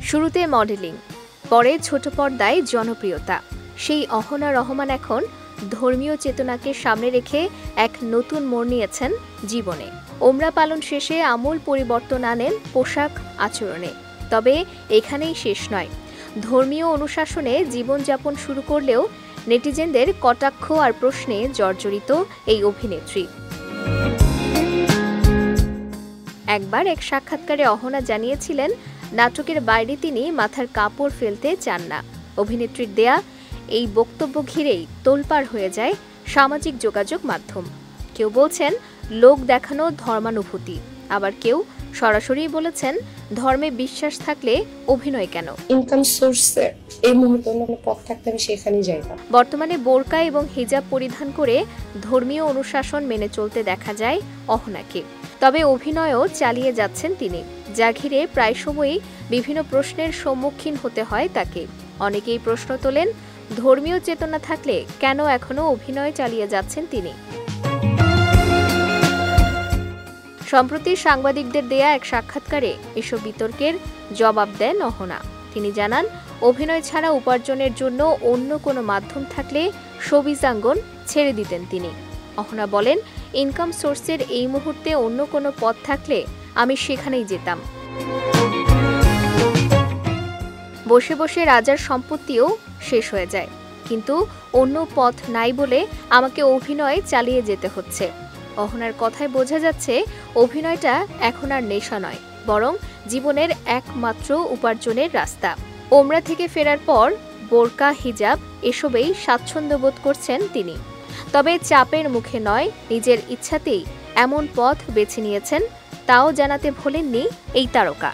শুরুতে মডেলিং, পরে ছোট পর্দায় জনপ্রিয়তা। সেই অহনা রহমান এখন ধর্মীয় চেতনাকে সামনে রেখে এক নতুন মোড় নিয়েছেন জীবনে। ওমরা পালন শেষে আমূল পরিবর্তন আনেন পোশাক আচরণে। তবে এখানেই শেষ নয়। ধর্মীয় অনুশাসনে জীবনযাপন শুরু করলেও নেটিজেনদের কটাক্ষ আর প্রশ্নে জর্জরিত এই অভিনেত্রী। একবার এক সাক্ষাৎকারে অহনা জানিয়েছিলেন, নাটকের বাইরে তিনি মাথার কাপড় ফেলতে চান না। অভিনেত্রীর দেয়া এই বক্তব্য ঘিরেই তোলপাড় হয়ে যায় সামাজিক যোগাযোগ মাধ্যম। কেউ বলছেন লোক দেখানো ধর্মানুভূতি, আবার কেউ সরাসরি বলেছেন ধর্মে বিশ্বাস থাকলে অভিনয় কেন। ইনকাম সোর্সের এই মুহূর্তে অন্য পথ থাকলে আমি সেখানেই যাইতাম। বর্তমানে বোরকা এবং হিজাব পরিধান করে ধর্মীয় অনুশাসন মেনে চলতে দেখা যায় অহনাকে। তবে অভিনয়ও চালিয়ে যাচ্ছেন তিনি, যা ঘিরে প্রায় সময়ই বিভিন্ন প্রশ্নের সম্মুখীন হতে হয় তাকে। অনেকেই প্রশ্ন তোলেন, ধর্মীয় চেতনা থাকলে কেন এখনো অভিনয় চালিয়ে যাচ্ছেন তিনি। সম্প্রতি সাংবাদিকদের দেয়া এক সাক্ষাৎকারে এসব বিতর্কের জবাব দেন অহনা। তিনি জানান, অভিনয় ছাড়া উপার্জনের জন্য অন্য কোনো মাধ্যম থাকলে শোবিজাঙ্গন ছেড়ে দিতেন তিনি। অহনা বলেন, ইনকাম সোর্সের এই মুহূর্তে অন্য কোনো পথ থাকলে আমি সেখানেই যেতাম। বসে বসে রাজার সম্পত্তিও শেষ হয়ে যায়, কিন্তু অন্য পথ নাই বলে আমাকে অভিনয় চালিয়ে যেতে হচ্ছে। অহনার কথায় বোঝা যাচ্ছে অভিনয়টা এখন আর নেশা নয়, বরং জীবনের একমাত্র উপার্জনের রাস্তা। ওমরা থেকে ফেরার পর বোরকা, হিজাব এসবেই স্বাচ্ছন্দ্য বোধ করছেন তিনি। তবে চাপের মুখে নয়, নিজের ইচ্ছাতেই এমন পথ বেছে নিয়েছেন, তাও জানাতে ভোলেননি এই তারকা।